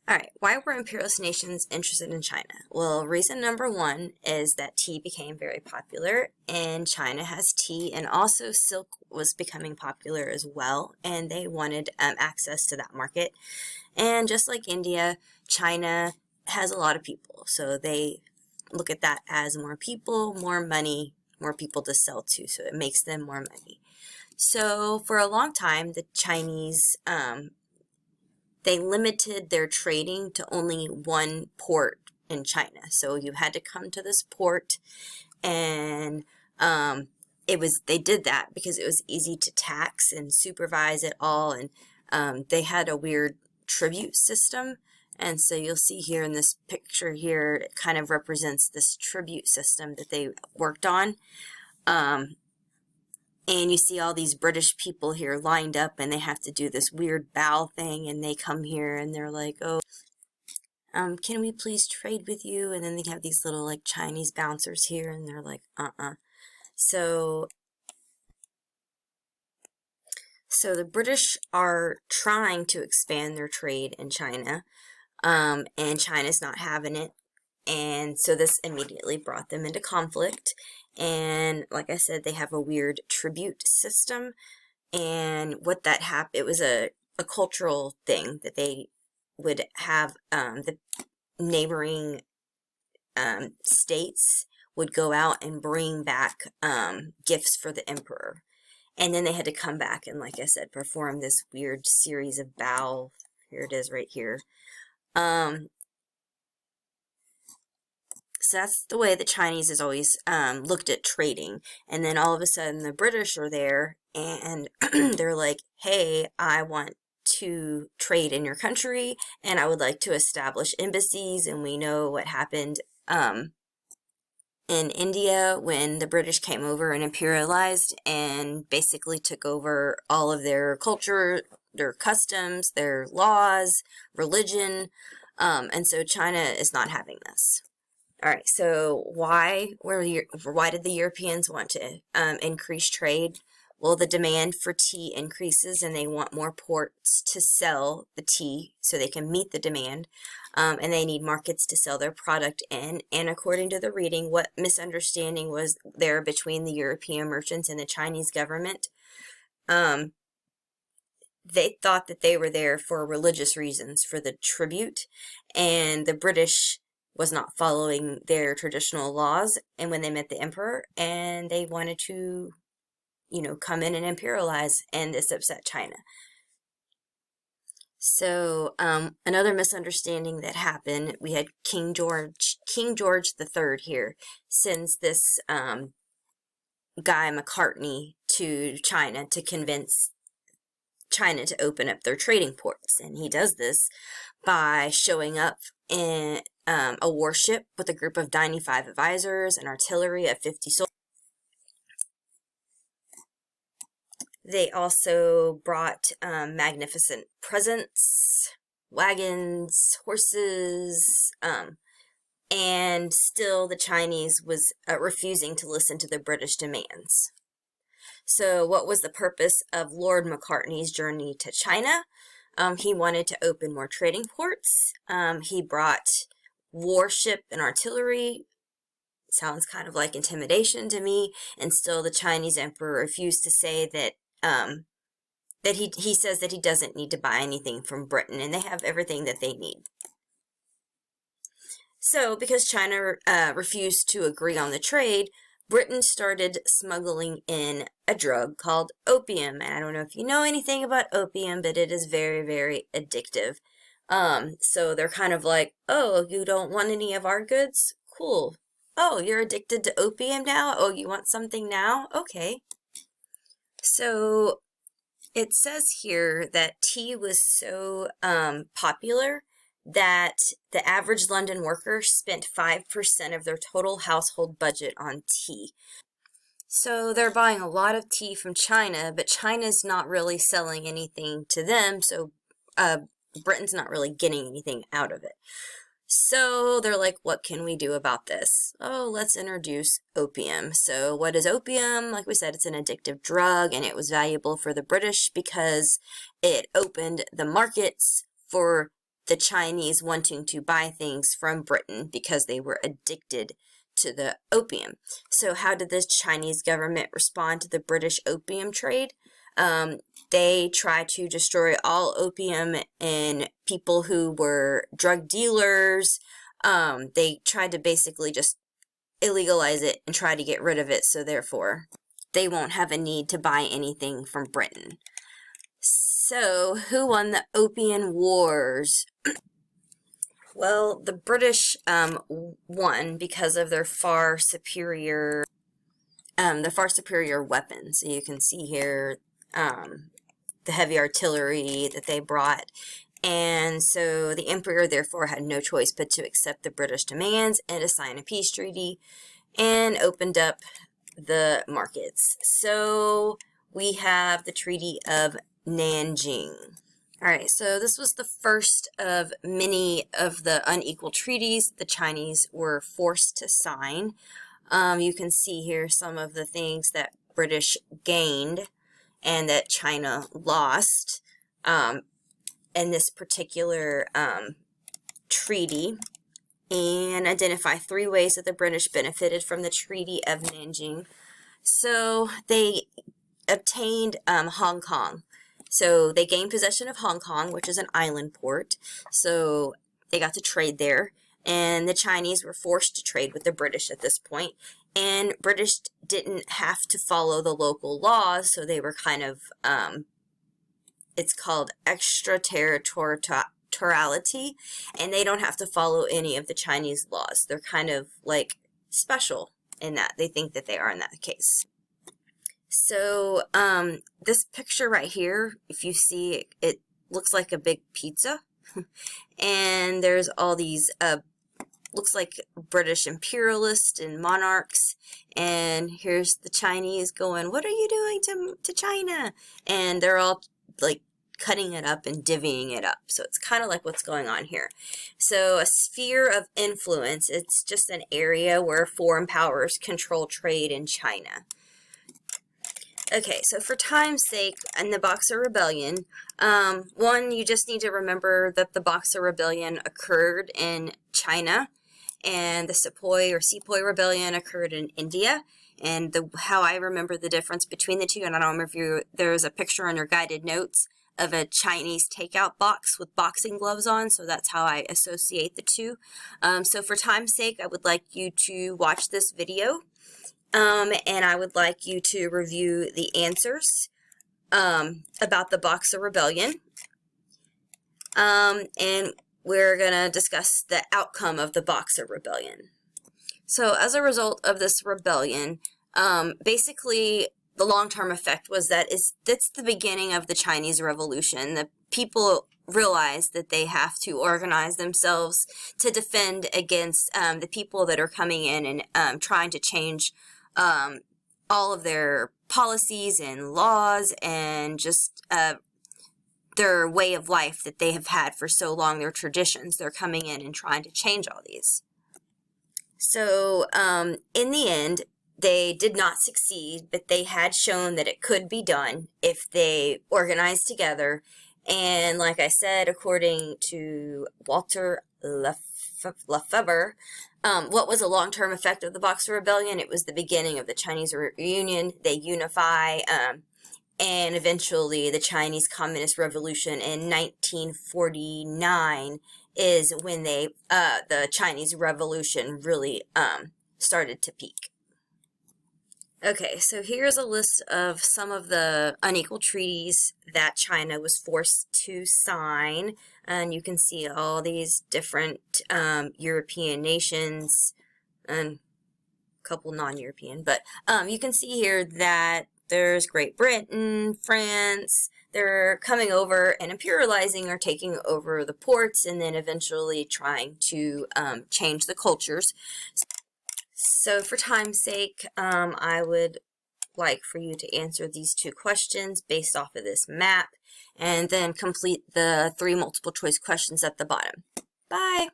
All right, why were imperialist nations interested in China? Well, reason number one is that tea became very popular, and China has tea, and also silk was becoming popular as well, and they wanted access to that market. And just like India, China has a lot of people, so they look at that as more people, more money, more people to sell to, so it makes them more money. So for a long time, the Chinese they limited their trading to only one port in China. So you had to come to this port, and they did that because it was easy to tax and supervise it all, and they had a weird tribute system. And so you'll see here in this picture here, it kind of represents this tribute system that they worked on. And you see all these British people here lined up, and they have to do this weird bow thing, and they come here and they're like, oh, can we please trade with you? And then they have these little like Chinese bouncers here, and they're like, So the British are trying to expand their trade in China, and China's not having it. And so this immediately brought them into conflict. And like I said, they have a weird tribute system. And what that happened, it was a cultural thing that they would have the neighboring states would go out and bring back gifts for the emperor. And then they had to come back and, like I said, perform this weird series of bow. Here it is right here. So that's the way the Chinese has always looked at trading. And then all of a sudden the British are there, and they're like, hey, I want to trade in your country, and I would like to establish embassies. And we know what happened in India when the British came over and imperialized and basically took over all of their culture, their customs, their laws, religion. And so China is not having this. All right, so why did the Europeans want to increase trade? Well, the demand for tea increases, and they want more ports to sell the tea so they can meet the demand, and they need markets to sell their product in. And according to the reading, what misunderstanding was there between the European merchants and the Chinese government? They thought that they were there for religious reasons, for the tribute, and the British was not following their traditional laws, and when they met the emperor, and they wanted to, come in and imperialize, and this upset China. So another misunderstanding that happened, we had King George III here sends this guy Mccartney to China to convince China to open up their trading ports, and he does this by showing up in a warship with a group of 95 advisors and artillery of 50 soldiers. They also brought magnificent presents, wagons, horses, and still the Chinese was refusing to listen to the British demands. So what was the purpose of Lord Mccartney's journey to China? He wanted to open more trading ports. He brought warship and artillery. Sounds kind of like intimidation to me. And still the Chinese emperor refused to say that he says that he doesn't need to buy anything from Britain, and they have everything that they need. So because China refused to agree on the trade, Britain started smuggling in a drug called opium. And I don't know if you know anything about opium, but it is very, very addictive. So they're kind of like, oh, you don't want any of our goods? Cool. Oh, you're addicted to opium now? Oh, you want something now? Okay. So it says here that tea was so popular that the average London worker spent 5% of their total household budget on tea. So they're buying a lot of tea from China, but China's not really selling anything to them, so Britain's not really getting anything out of it. So they're like, what can we do about this? Oh, let's introduce opium. So what is opium? Like we said, it's an addictive drug, and it was valuable for the British because it opened the markets for the Chinese wanting to buy things from Britain because they were addicted to the opium. So how did the Chinese government respond to the British opium trade? They tried to destroy all opium and people who were drug dealers. They tried to basically just illegalize it and try to get rid of it, so therefore they won't have a need to buy anything from Britain. So, who won the Opium Wars? Well, the British won because of their far superior weapons. So you can see here the heavy artillery that they brought. And so the emperor therefore had no choice but to accept the British demands and to sign a peace treaty and opened up the markets. So we have the Treaty of Nanjing. Alright, so this was the first of many of the unequal treaties the Chinese were forced to sign. You can see here some of the things that British gained and that China lost in this particular treaty, and identify 3 ways that the British benefited from the Treaty of Nanjing. So they obtained Hong Kong. So they gained possession of Hong Kong, which is an island port. So they got to trade there. And the Chinese were forced to trade with the British at this point. And British didn't have to follow the local laws, so they were kind of, it's called extraterritoriality, and they don't have to follow any of the Chinese laws. They're kind of like special in that. They think that they are in that case. So, this picture right here, if you see, it looks like a big pizza. And there's all these, looks like British imperialists and monarchs. And here's the Chinese going, "What are you doing to China?" And they're all, like, cutting it up and divvying it up. So it's kind of like what's going on here. So a sphere of influence, it's just an area where foreign powers control trade in China. Okay, so for time's sake, in the Boxer Rebellion, one, you just need to remember that the Boxer Rebellion occurred in China, and the Sepoy Rebellion occurred in India. And how I remember the difference between the two, and I don't remember if there's a picture on your guided notes of a Chinese takeout box with boxing gloves on, so that's how I associate the two. So for time's sake, I would like you to watch this video. And I would like you to review the answers about the Boxer Rebellion. And we're going to discuss the outcome of the Boxer Rebellion. So as a result of this rebellion, basically the long-term effect was that that's the beginning of the Chinese Revolution. The people realize that they have to organize themselves to defend against the people that are coming in and trying to change all of their policies and laws and just their way of life that they have had for so long, their traditions. They're coming in and trying to change all these. So in the end, they did not succeed, but they had shown that it could be done if they organized together. And like I said, according to Walter Lefebvre, what was a long-term effect of the Boxer Rebellion? It was the beginning of the Chinese reunion. They unify, and eventually the Chinese Communist Revolution in 1949 is when the Chinese Revolution really started to peak. Okay, so here's a list of some of the unequal treaties that China was forced to sign. And you can see all these different European nations and a couple non-European. But you can see here that there's Great Britain, France. They're coming over and imperializing or taking over the ports and then eventually trying to change the cultures. So for time's sake, I would like for you to answer these 2 questions based off of this map and then complete the 3 multiple choice questions at the bottom. Bye!